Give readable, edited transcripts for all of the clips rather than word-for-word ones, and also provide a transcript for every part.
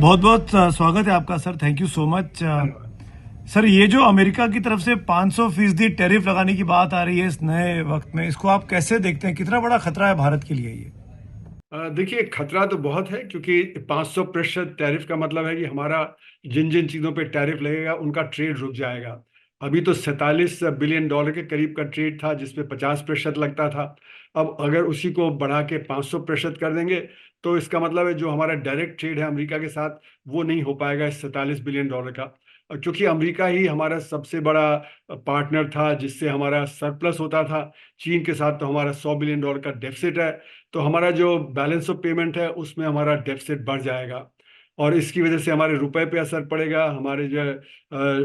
बहुत बहुत स्वागत है आपका sir. Thank you so much. Sir, ये जो अमेरिका की तरफ से 500% टैरिफ लगाने की बात आ रही है इस नए वक्त में, इसको आप कैसे देखते हैं? कितना बड़ा खतरा है भारत के लिए ये? देखिए, खतरा तो बहुत है क्योंकि 500% टैरिफ का मतलब है कि हमारा जिन जिन चीज़ों पे टैरिफ लगेगा उनका ट्रेड रुक जाएगा। अभी तो $47 बिलियन के करीब का ट्रेड था जिसपे 50% लगता था। अब अगर उसी को बढ़ा के 500% कर देंगे तो इसका मतलब है जो हमारा डायरेक्ट ट्रेड है अमेरिका के साथ वो नहीं हो पाएगा इस $47 बिलियन का। क्योंकि अमेरिका ही हमारा सबसे बड़ा पार्टनर था जिससे हमारा सरप्लस होता था। चीन के साथ तो हमारा $100 बिलियन का डेफिसिट है। तो हमारा जो बैलेंस ऑफ पेमेंट है उसमें हमारा डेफिसिट बढ़ जाएगा और इसकी वजह से हमारे रुपए पे असर पड़ेगा। हमारे जो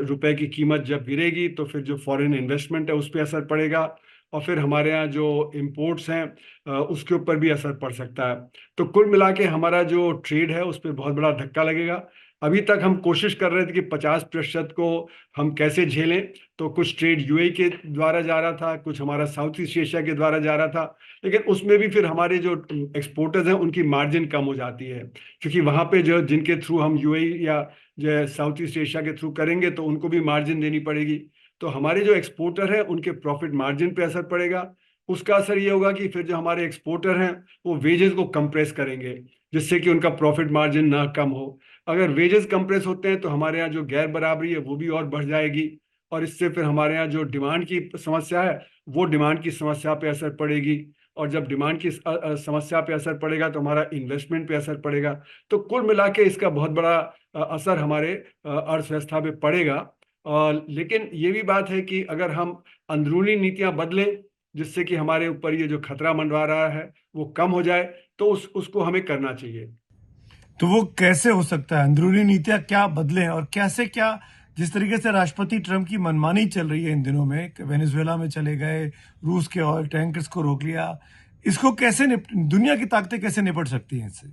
रुपए की कीमत जब गिरेगी तो फिर जो फॉरेन इन्वेस्टमेंट है उस पर असर पड़ेगा और फिर हमारे यहाँ जो इम्पोर्ट्स हैं उसके ऊपर भी असर पड़ सकता है। तो कुल मिला के हमारा जो ट्रेड है उस पर बहुत बड़ा धक्का लगेगा। अभी तक हम कोशिश कर रहे थे कि 50% को हम कैसे झेलें। तो कुछ ट्रेड यूएई के द्वारा जा रहा था, कुछ हमारा साउथ ईस्ट एशिया के द्वारा जा रहा था, लेकिन उसमें भी फिर हमारे जो एक्सपोर्टर्स हैं उनकी मार्जिन कम हो जाती है क्योंकि वहां पे जो जिनके थ्रू हम यूएई या जो साउथ ईस्ट एशिया के थ्रू करेंगे तो उनको भी मार्जिन देनी पड़ेगी। तो हमारे जो एक्सपोर्टर हैं उनके प्रॉफिट मार्जिन पे असर पड़ेगा। उसका असर ये होगा कि फिर जो हमारे एक्सपोर्टर हैं वो वेजेस को कंप्रेस करेंगे जिससे कि उनका प्रॉफिट मार्जिन ना कम हो। अगर वेजेस कंप्रेस होते हैं तो हमारे यहाँ जो गैर बराबरी है वो भी और बढ़ जाएगी और इससे फिर हमारे यहाँ जो डिमांड की समस्या है वो डिमांड की समस्या पे असर पड़ेगी। और जब डिमांड की समस्या पे असर पड़ेगा तो हमारा इन्वेस्टमेंट पे असर पड़ेगा। तो कुल मिला के इसका बहुत बड़ा असर हमारे अर्थव्यवस्था पे पड़ेगा। लेकिन ये भी बात है कि अगर हम अंदरूनी नीतियां बदलें जिससे कि हमारे ऊपर ये जो खतरा मंडरा रहा है वो कम हो जाए तो उसको हमें करना चाहिए। तो वो कैसे हो सकता है? अंदरूनी नीतियां क्या बदलें और कैसे क्या? जिस तरीके से राष्ट्रपति ट्रंप की मनमानी चल रही है इन दिनों में, वेनेजुएला में चले गए, रूस के ऑयल टैंकर्स को रोक लिया, इसको कैसे दुनिया की ताकतें कैसे निपट सकती हैं इससे?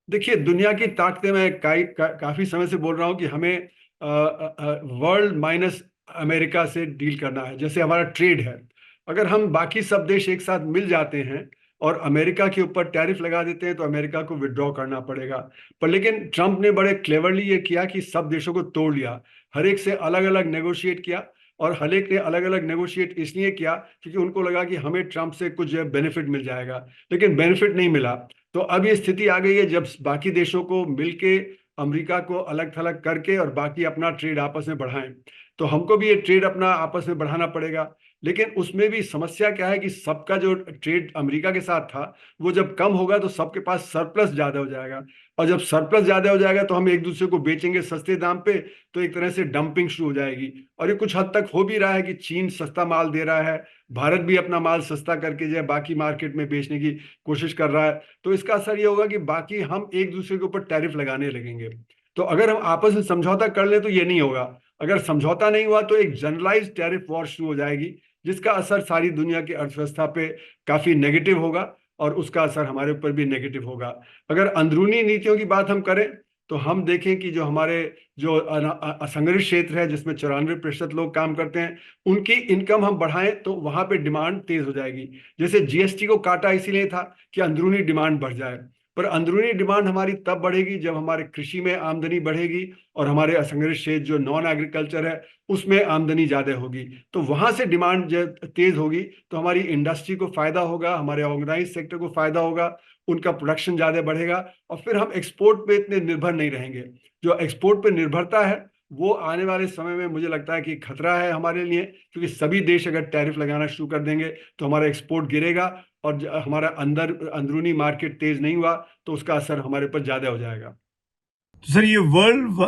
देखिए, दुनिया की ताकतें मैं काफी समय से बोल रहा हूँ कि हमें वर्ल्ड माइनस अमेरिका से डील करना है। जैसे हमारा ट्रेड है, अगर हम बाकी सब देश एक साथ मिल जाते हैं और अमेरिका के ऊपर टैरिफ लगा देते हैं तो अमेरिका को विड्रॉ करना पड़ेगा। पर लेकिन ट्रंप ने बड़े क्लेवरली ये किया कि सब देशों को तोड़ लिया, हर एक से अलग अलग नेगोशिएट किया। और हर एक ने अलग अलग नेगोशिएट इसलिए किया क्योंकि उनको लगा कि हमें ट्रंप से कुछ बेनिफिट मिल जाएगा, लेकिन बेनिफिट नहीं मिला। तो अब ये स्थिति आ गई है जब बाकी देशों को मिलके अमेरिका को अलग थलग करके और बाकी अपना ट्रेड आपस में बढ़ाएं। तो हमको भी ये ट्रेड अपना आपस में बढ़ाना पड़ेगा। लेकिन उसमें भी समस्या क्या है कि सबका जो ट्रेड अमेरिका के साथ था वो जब कम होगा तो सबके पास सरप्लस ज्यादा हो जाएगा। और जब सरप्लस ज्यादा हो जाएगा तो हम एक दूसरे को बेचेंगे सस्ते दाम पे। तो एक तरह से डंपिंग शुरू हो जाएगी और ये कुछ हद तक हो भी रहा है कि चीन सस्ता माल दे रहा है, भारत भी अपना माल सस्ता करके जो है बाकी मार्केट में बेचने की कोशिश कर रहा है। तो इसका असर ये होगा कि बाकी हम एक दूसरे के ऊपर टैरिफ लगाने लगेंगे। तो अगर हम आपस में समझौता कर ले तो ये नहीं होगा। अगर समझौता नहीं हुआ तो एक जनरलाइज टैरिफ वॉर शुरू हो जाएगी जिसका असर सारी दुनिया की अर्थव्यवस्था पे काफी नेगेटिव होगा और उसका असर हमारे ऊपर भी नेगेटिव होगा। अगर अंदरूनी नीतियों की बात हम करें तो हम देखें कि जो हमारे जो असंगठित क्षेत्र है जिसमें 94% लोग काम करते हैं उनकी इनकम हम बढ़ाएं तो वहां पे डिमांड तेज हो जाएगी। जैसे जीएसटी को काटा इसीलिए था कि अंदरूनी डिमांड बढ़ जाए। पर अंदरूनी डिमांड हमारी तब बढ़ेगी जब हमारे कृषि में आमदनी बढ़ेगी और हमारे असंगठित क्षेत्र जो नॉन एग्रीकल्चर है उसमें आमदनी ज्यादा होगी। तो वहां से डिमांड जब तेज होगी तो हमारी इंडस्ट्री को फायदा होगा, हमारे ऑर्गेनाइज सेक्टर को फायदा होगा, उनका प्रोडक्शन ज्यादा बढ़ेगा और फिर हम एक्सपोर्ट पे इतने निर्भर नहीं रहेंगे। जो एक्सपोर्ट पे निर्भरता है वो आने वाले समय में मुझे लगता है कि खतरा है हमारे लिए क्योंकि सभी देश अगर टैरिफ लगाना शुरू कर देंगे तो हमारा एक्सपोर्ट गिरेगा और हमारा अंदरूनी मार्केट तेज नहीं हुआ तो उसका असर हमारे ऊपर ज्यादा हो जाएगा। तो सर, ये वर्ल्ड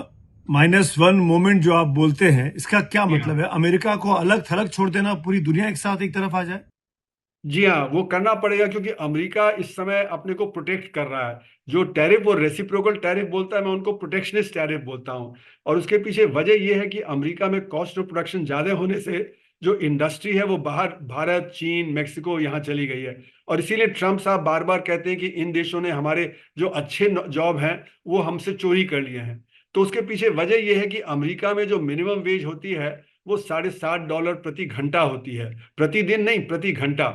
-1 मोमेंट जो आप बोलते हैं, इसका क्या जी हाँ। मतलब है? अमेरिका को अलग थलग छोड़ देना, पूरी दुनिया एक साथ एक तरफ आ जाए? जी हाँ, वो करना पड़ेगा क्योंकि अमेरिका इस समय अपने को प्रोटेक्ट कर रहा है। जो टैरिफ वो रेसिप्रोकल टैरिफ बोलता है, मैं उनको प्रोटेक्शनिस्ट टैरिफ बोलता हूँ। और उसके पीछे वजह यह है कि अमेरिका में कॉस्ट ऑफ प्रोडक्शन ज्यादा होने से जो इंडस्ट्री है वो बाहर भारत, चीन, मेक्सिको यहाँ चली गई है। और इसीलिए ट्रंप साहब बार बार कहते हैं कि इन देशों ने हमारे जो अच्छे जॉब हैं वो हमसे चोरी कर लिए हैं। तो उसके पीछे वजह यह है कि अमेरिका में जो मिनिमम वेज होती है वो $60.50 प्रति घंटा होती है, प्रतिदिन नहीं, प्रति घंटा।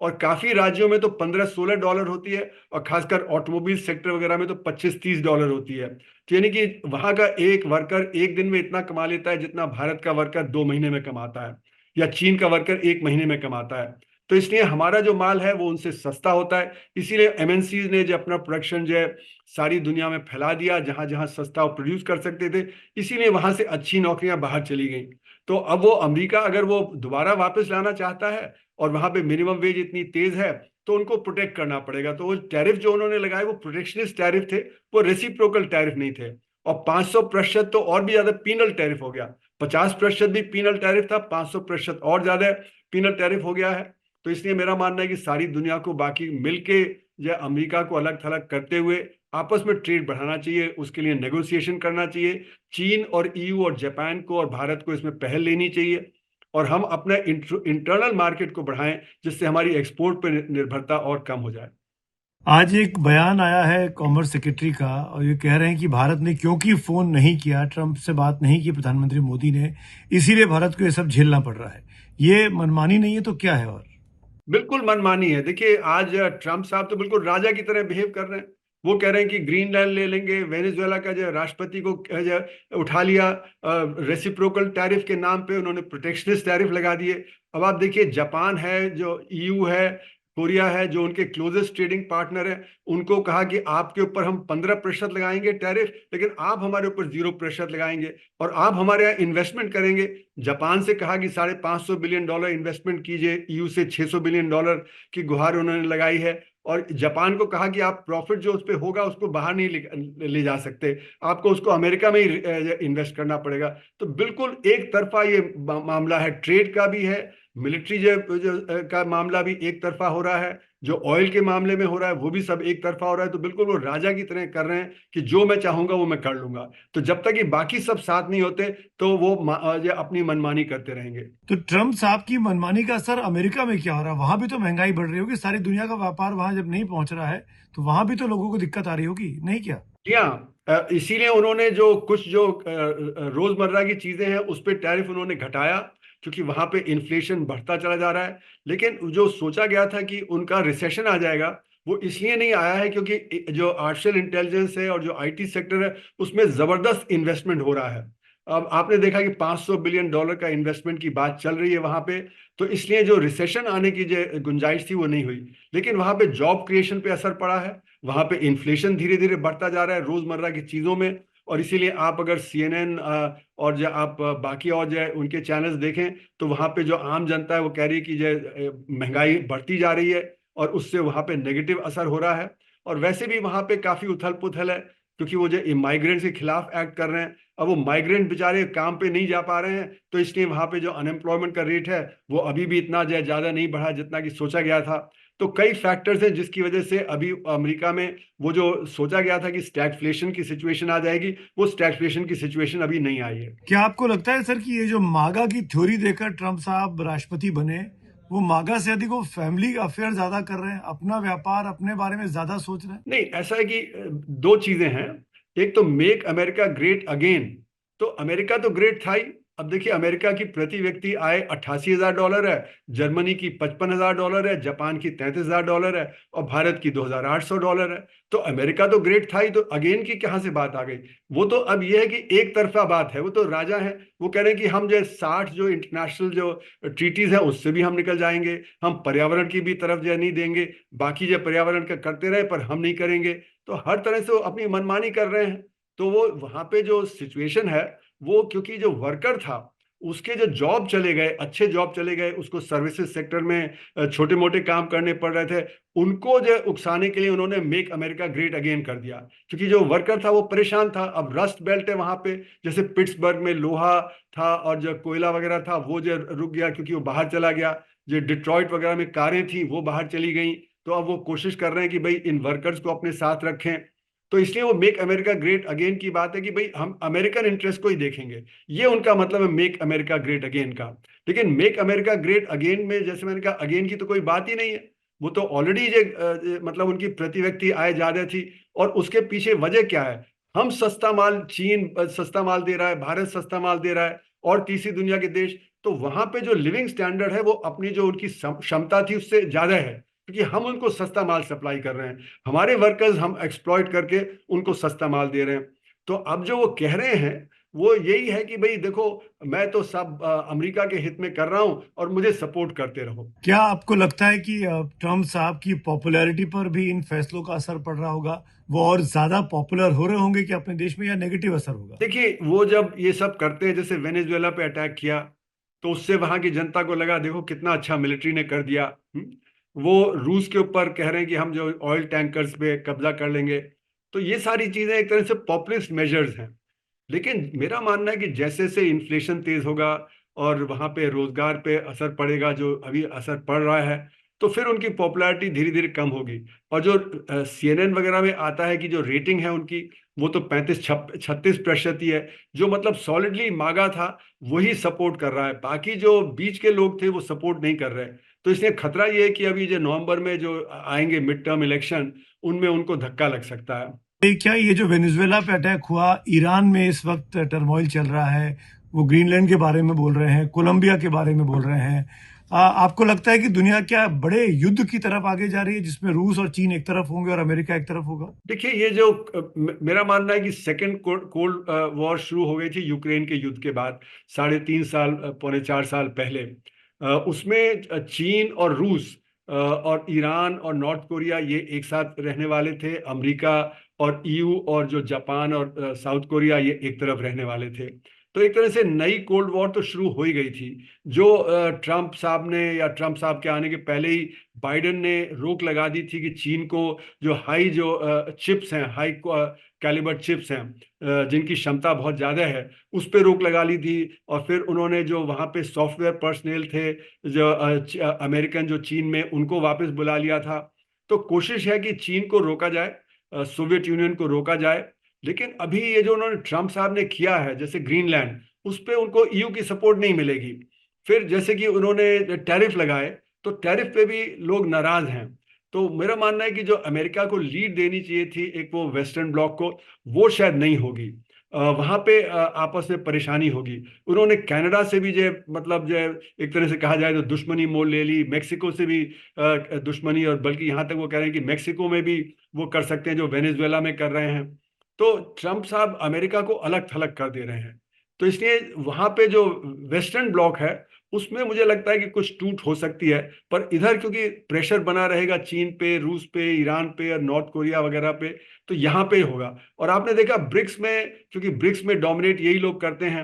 और काफी राज्यों में तो 15-16 डॉलर होती है, और खासकर ऑटोमोबाइल सेक्टर वगैरह में तो 25-30 डॉलर होती है। तो यानी कि वहां का एक वर्कर एक दिन में इतना कमा लेता है जितना भारत का वर्कर 2 महीने में कमाता है, या चीन का वर्कर 1 महीने में कमाता है। तो इसलिए हमारा जो माल है वो उनसे सस्ता होता है। इसीलिए एमएनसीज ने जो अपना प्रोडक्शन जो है सारी दुनिया में फैला दिया, जहां जहां सस्ता वो प्रोड्यूस कर सकते थे, इसीलिए वहां से अच्छी नौकरियां बाहर चली गई। तो अब वो अमेरिका अगर वो दोबारा वापस लाना चाहता है, और वहां पे मिनिमम वेज इतनी तेज है, तो उनको प्रोटेक्ट करना पड़ेगा। तो वो टैरिफ जो उन्होंने लगाए वो प्रोटेक्शनिस्ट टैरिफ थे, वो रेसिप्रोकल टैरिफ नहीं थे। और 500% तो और भी ज्यादा पीनल टैरिफ हो गया। 50% भी पीनल टैरिफ था, 500% और ज्यादा पीनल टैरिफ हो गया है। तो इसलिए मेरा मानना है कि सारी दुनिया को बाकी मिलके या अमेरिका को अलग थलग करते हुए आपस में ट्रेड बढ़ाना चाहिए, उसके लिए नेगोशिएशन करना चाहिए। चीन और ईयू और जापान को और भारत को इसमें पहल लेनी चाहिए, और हम अपने इंटरनल मार्केट को बढ़ाएं, जिससे हमारी एक्सपोर्ट पर निर्भरता और कम हो जाए। आज एक बयान आया है कॉमर्स सेक्रेटरी का, और ये कह रहे हैं कि भारत ने क्योंकि फोन नहीं किया, ट्रंप से बात नहीं की प्रधानमंत्री मोदी ने, इसीलिए भारत को ये सब झेलना पड़ रहा है। ये मनमानी नहीं है तो क्या है? और बिल्कुल मनमानी है। देखिए, आज ट्रंप साहब तो बिल्कुल राजा की तरह बिहेव कर रहे हैं। वो कह रहे हैं कि ग्रीनलैंड ले लेंगे, वेनेजुएला का जो राष्ट्रपति को जो उठा लिया, रेसिप्रोकल टैरिफ के नाम पे उन्होंने प्रोटेक्शनिस्ट टैरिफ लगा दिए। अब आप देखिए, जापान है, जो ईयू है, कोरिया है, जो उनके क्लोजेस्ट ट्रेडिंग पार्टनर है, उनको कहा कि आपके ऊपर हम 15% लगाएंगे टैरिफ, लेकिन आप हमारे ऊपर 0% लगाएंगे, और आप हमारे यहाँ इन्वेस्टमेंट करेंगे। जापान से कहा कि $550 बिलियन इन्वेस्टमेंट कीजिए, ईयू से $600 बिलियन की गुहार उन्होंने लगाई है। और जापान को कहा कि आप प्रॉफिट जो उस पर होगा उसको बाहर नहीं ले जा सकते, आपको उसको अमेरिका में ही इन्वेस्ट करना पड़ेगा। तो बिल्कुल एक तरफा ये मामला है, ट्रेड का भी है, मिलिट्री का मामला भी एक तरफा हो रहा है, जो ऑयल के मामले में हो रहा है वो भी सब एक तरफा हो रहा है। तो बिल्कुल वो राजा की तरह कर रहे हैं कि जो मैं चाहूंगा वो मैं कर लूंगा। तो जब तक ये बाकी सब साथ नहीं होते, तो वो ये अपनी मनमानी करते रहेंगे। तो ट्रंप साहब की मनमानी का असर अमेरिका में क्या हो रहा है? वहां भी तो महंगाई बढ़ रही होगी, सारी दुनिया का व्यापार वहां जब नहीं पहुंच रहा है तो वहां भी तो लोगों को दिक्कत आ रही होगी, नहीं क्या? जी हाँ, इसीलिए उन्होंने जो कुछ जो रोजमर्रा की चीजें हैं उस पर टैरिफ उन्होंने घटाया, क्योंकि वहां पे इन्फ्लेशन बढ़ता चला जा रहा है। लेकिन जो सोचा गया था कि उनका रिसेशन आ जाएगा, वो इसलिए नहीं आया है क्योंकि जो आर्टिफिशियल इंटेलिजेंस है और जो आईटी सेक्टर है, उसमें जबरदस्त इन्वेस्टमेंट हो रहा है। अब आपने देखा कि $500 बिलियन का इन्वेस्टमेंट की बात चल रही है वहां पे। तो इसलिए जो रिसेशन आने की जो गुंजाइश थी वो नहीं हुई, लेकिन वहां पे जॉब क्रिएशन पे असर पड़ा है। वहां पे इन्फ्लेशन धीरे धीरे बढ़ता जा रहा है रोजमर्रा की चीजों में। और इसीलिए आप अगर CNN और जो आप बाकी और जो है उनके चैनल्स देखें, तो वहां पे जो आम जनता है वो कह रही है कि जो महंगाई बढ़ती जा रही है, और उससे वहां पे नेगेटिव असर हो रहा है। और वैसे भी वहां पे काफी उथल पुथल है, क्योंकि वो जो माइग्रेंट्स के खिलाफ एक्ट कर रहे हैं। अब वो माइग्रेंट बेचारे काम पे नहीं जा पा रहे हैं, तो इसलिए वहां पे जो अनएम्प्लॉयमेंट का रेट है वो अभी भी इतना ज्यादा नहीं बढ़ा जितना कि सोचा गया था। तो कई फैक्टर्स हैं जिसकी वजह से अभी अमेरिका में वो जो सोचा गया था कि स्टैगफ्लेशन की सिचुएशन आ जाएगी, वो स्टैगफ्लेशन की सिचुएशन अभी नहीं आई है। क्या आपको लगता है सर कि ये जो मागा की थ्योरी देकर ट्रंप साहब राष्ट्रपति बने, वो मागा से अधिक वो फैमिली अफेयर ज्यादा कर रहे हैं, अपना व्यापार अपने बारे में ज्यादा सोच रहे हैं? नहीं, ऐसा है कि दो चीजें हैं। एक तो मेक अमेरिका ग्रेट अगेन, तो अमेरिका तो ग्रेट था ही। अब देखिए, अमेरिका की प्रति व्यक्ति आय $88,000 है, जर्मनी की $55,000 है, जापान की $33,000 है, और भारत की $2,800 है। तो अमेरिका तो ग्रेट था ही, तो अगेन की कहाँ से बात आ गई? वो तो अब ये है कि एक तरफा बात है, वो तो राजा है। वो कह रहे हैं कि हम जो 60 जो इंटरनेशनल जो ट्रीटीज है उससे भी हम निकल जाएंगे, हम पर्यावरण की भी तरफ जो नहीं देंगे, बाकी जो पर्यावरण का करते रहे पर हम नहीं करेंगे। तो हर तरह से वो अपनी मनमानी कर रहे हैं। तो वो वहां पे जो सिचुएशन है, वो क्योंकि जो वर्कर था उसके जो जॉब चले गए, अच्छे जॉब चले गए, उसको सर्विसेज सेक्टर में छोटे मोटे काम करने पड़ रहे थे, उनको जो उकसाने के लिए उन्होंने मेक अमेरिका ग्रेट अगेन कर दिया। क्योंकि जो वर्कर था वो परेशान था। अब रस्ट बेल्ट है वहां पे, जैसे पिट्सबर्ग में लोहा था और जो कोयला वगैरह था वो जो रुक गया क्योंकि वो बाहर चला गया। जो डिट्रॉइट वगैरह में कारें थी वो बाहर चली गई। तो अब वो कोशिश कर रहे हैं कि भाई इन वर्कर्स को अपने साथ रखें। तो इसलिए वो मेक अमेरिका ग्रेट अगेन की बात है कि भाई हम अमेरिकन इंटरेस्ट को ही देखेंगे, ये उनका मतलब है मेक अमेरिका ग्रेट अगेन का। लेकिन मेक अमेरिका ग्रेट अगेन में, जैसे मैंने कहा, अगेन की तो कोई बात ही नहीं है। वो तो ऑलरेडी मतलब उनकी प्रति व्यक्ति आय ज्यादा थी। और उसके पीछे वजह क्या है? हम सस्ता माल, चीन सस्ता माल दे रहा है, भारत सस्ता माल दे रहा है, और तीसरी दुनिया के देश। तो वहां पे जो लिविंग स्टैंडर्ड है वो अपनी जो उनकी क्षमता थी उससे ज्यादा है, क्योंकि हम उनको सस्ता माल सप्लाई कर रहे हैं, हमारे वर्कर्स हम एक्सप्लॉइट करके उनको सस्ता माल दे रहे हैं। तो अब जो वो कह रहे हैं वो यही है कि भाई देखो, मैं तो सब अमेरिका के हित में कर रहा हूं और मुझे सपोर्ट करते रहो। क्या आपको लगता है कि ट्रम्प साहब की पॉपुलैरिटी पर भी इन फैसलों का असर पड़ रहा होगा? वो और ज्यादा पॉपुलर हो रहे होंगे कि अपने देश में, या नेगेटिव असर होगा? देखिए, वो जब ये सब करते हैं, जैसे वेनेजुएला पे अटैक किया, तो उससे वहां की जनता को लगा देखो कितना अच्छा मिलिट्री ने कर दिया। वो रूस के ऊपर कह रहे हैं कि हम जो ऑयल टैंकर्स पे कब्जा कर लेंगे। तो ये सारी चीजें एक तरह से पॉपुलिस्ट मेजर्स हैं। लेकिन मेरा मानना है कि जैसे जैसे इन्फ्लेशन तेज होगा और वहां पे रोजगार पे असर पड़ेगा, जो अभी असर पड़ रहा है, तो फिर उनकी पॉपुलैरिटी धीरे धीरे कम होगी। और जो CNN वगैरह में आता है कि जो रेटिंग है उनकी, वो तो 35-36% ही है। जो मतलब सॉलिडली मांगा था वही सपोर्ट कर रहा है, बाकी जो बीच के लोग थे वो सपोर्ट नहीं कर रहे। तो इसलिए खतरा ये है कि अभी जो नवंबर में जो आएंगे मिड टर्म इलेक्शन, उनमें उनको धक्का लग सकता है। क्या ये जो वेनेजुएला पे अटैक हुआ, ईरान में इस वक्त टर्मोइल चल रहा है, वो ग्रीनलैंड के बारे में बोल रहे हैं, कोलंबिया के बारे में बोल रहे हैं, आपको लगता है कि दुनिया क्या बड़े युद्ध की तरफ आगे जा रही है, जिसमें रूस और चीन एक तरफ होंगे और अमेरिका एक तरफ होगा? देखिए, ये जो मेरा मानना है कि सेकेंड कोल्ड वॉर शुरू हो गई थी यूक्रेन के युद्ध के बाद, 3.5 साल, 3.25 साल पहले। उसमें चीन और रूस और ईरान और नॉर्थ कोरिया ये एक साथ रहने वाले थे। अमेरिका और EU और जो जापान और साउथ कोरिया ये एक तरफ रहने वाले थे। तो एक तरह से नई कोल्ड वॉर तो शुरू हो ही गई थी, जो ट्रम्प साहब ने, या ट्रम्प साहब के आने के पहले ही बाइडेन ने रोक लगा दी थी कि चीन को जो हाई जो चिप्स हैं, हाई कैलिबर चिप्स हैं, जिनकी क्षमता बहुत ज़्यादा है, उस पर रोक लगा ली थी। और फिर उन्होंने जो वहाँ पे सॉफ्टवेयर पर्सनल थे, जो अमेरिकन जो चीन में, उनको वापस बुला लिया था। तो कोशिश है कि चीन को रोका जाए, सोवियत यूनियन को रोका जाए। लेकिन अभी ये जो उन्होंने ट्रम्प साहब ने किया है, जैसे ग्रीनलैंड, उस पर उनको EU की सपोर्ट नहीं मिलेगी। फिर जैसे कि उन्होंने टैरिफ लगाए, तो टैरिफ पे भी लोग नाराज हैं। तो मेरा मानना है कि जो अमेरिका को लीड देनी चाहिए थी एक वो वेस्टर्न ब्लॉक को, वो शायद नहीं होगी। वहां पे आपस में परेशानी होगी। उन्होंने कनाडा से भी जो मतलब जो एक तरह से कहा जाए तो दुश्मनी मोल ले ली, मेक्सिको से भी दुश्मनी, और बल्कि यहाँ तक वो कह रहे हैं कि मेक्सिको में भी वो कर सकते हैं जो वेनेजुएला में कर रहे हैं। तो ट्रम्प साहब अमेरिका को अलग थलग कर दे रहे हैं। तो इसलिए वहां पे जो वेस्टर्न ब्लॉक है उसमें मुझे लगता है कि कुछ टूट हो सकती है। पर इधर क्योंकि प्रेशर बना रहेगा चीन पे, रूस पे, ईरान पे और नॉर्थ कोरिया वगैरह पे, तो यहाँ पे होगा। और आपने देखा ब्रिक्स में, क्योंकि ब्रिक्स में डोमिनेट यही लोग करते हैं,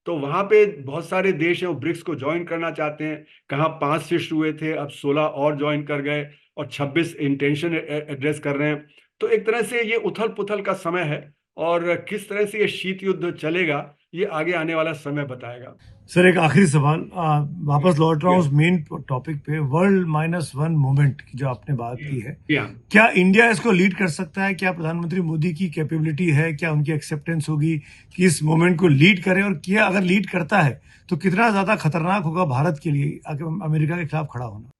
तो वहां पे बहुत सारे देश हैं वो ब्रिक्स को ज्वाइन करना चाहते हैं। कहाँ 5 से शुरू हुए थे, अब 16 और ज्वाइन कर गए, और 26 इंटेंशन एड्रेस कर रहे हैं। तो एक तरह से ये उथल पुथल का समय है, और किस तरह से ये शीत युद्ध चलेगा ये आगे आने वाला समय बताएगा। सर, एक आखिरी सवाल, वापस लौट रहा हूँ उस मेन टॉपिक पे, वर्ल्ड-1 मूवमेंट की जो आपने बात की है। या क्या इंडिया इसको लीड कर सकता है? क्या प्रधानमंत्री मोदी की कैपेबिलिटी है, क्या उनकी एक्सेप्टेंस होगी कि इस मूवमेंट को लीड करें? और क्या अगर लीड करता है तो कितना ज्यादा खतरनाक होगा भारत के लिए अमेरिका के खिलाफ खड़ा होना?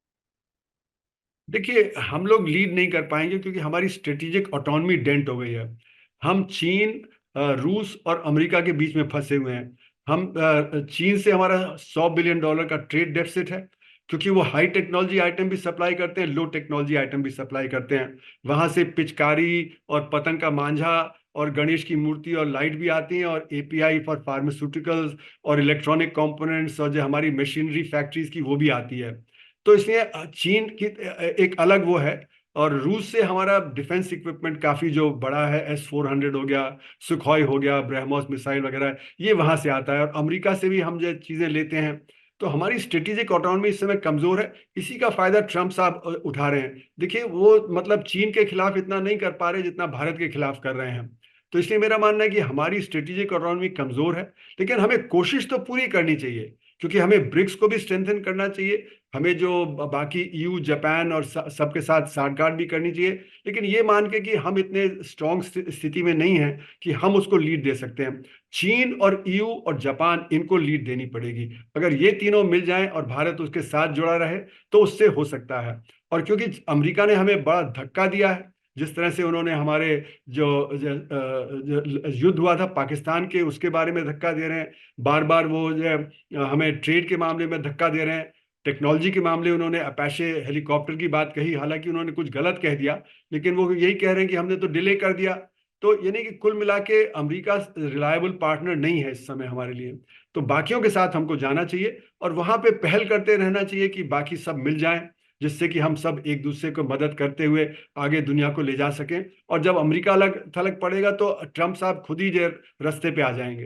देखिए, हम लोग लीड नहीं कर पाएंगे क्योंकि हमारी स्ट्रेटेजिक ऑटोनॉमी डेंट हो गई है। हम चीन, रूस और अमेरिका के बीच में फंसे हुए हैं। हम चीन से हमारा $100 बिलियन का ट्रेड डेफिसिट है, क्योंकि वो हाई टेक्नोलॉजी आइटम भी सप्लाई करते हैं, लो टेक्नोलॉजी आइटम भी सप्लाई करते हैं। वहां से पिचकारी और पतंग का मांझा और गणेश की मूर्ति और लाइट भी आती हैं, और API फॉर फार्मास्यूटिकल्स और इलेक्ट्रॉनिक कंपोनेंट्स और जो हमारी मशीनरी फैक्ट्रीज की वो भी आती है। तो इसलिए चीन की एक अलग वो है। और रूस से हमारा डिफेंस इक्विपमेंट काफी जो बड़ा है, S-400 हो गया, सुखोई हो गया, ब्रह्मोस मिसाइल वगैरह, ये वहां से आता है। और अमेरिका से भी हम जो चीजें लेते हैं। तो हमारी स्ट्रेटेजिक ऑटोनॉमी इस समय कमजोर है। इसी का फायदा ट्रम्प साहब उठा रहे हैं। देखिए, वो मतलब चीन के खिलाफ इतना नहीं कर पा रहे जितना भारत के खिलाफ कर रहे हैं। तो इसलिए मेरा मानना है कि हमारी स्ट्रेटेजिक ऑटोनॉमी कमजोर है। लेकिन हमें कोशिश तो पूरी करनी चाहिए, क्योंकि हमें ब्रिक्स को भी स्ट्रेंथन करना चाहिए। हमें जो बाकी EU, जापान और सबके साथ साठगांठ भी करनी चाहिए। लेकिन ये मान के कि हम इतने स्ट्रांग स्थिति में नहीं हैं कि हम उसको लीड दे सकते हैं। चीन और EU और जापान, इनको लीड देनी पड़ेगी। अगर ये तीनों मिल जाएं और भारत उसके साथ जुड़ा रहे तो उससे हो सकता है। और क्योंकि अमेरिका ने हमें बड़ा धक्का दिया है, जिस तरह से उन्होंने हमारे जो, जो युद्ध हुआ था पाकिस्तान के, उसके बारे में धक्का दे रहे हैं। बार बार वो जो है, हमें ट्रेड के मामले में धक्का दे रहे हैं। टेक्नोलॉजी के मामले उन्होंने अपाचे हेलीकॉप्टर की बात कही, हालांकि उन्होंने कुछ गलत कह दिया, लेकिन वो यही कह रहे हैं कि हमने तो डिले कर दिया। तो यानी कि कुल मिला के अमरीका रिलायबल पार्टनर नहीं है इस समय हमारे लिए। तो बाकियों के साथ हमको जाना चाहिए और वहां पे पहल करते रहना चाहिए कि बाकी सब मिल जाएं, जिससे कि हम सब एक दूसरे को मदद करते हुए आगे दुनिया को ले जा सकें। और जब अमेरिका अलग थलग पड़ेगा तो ट्रंप साहब खुद ही जो रास्ते पे आ जाएंगे।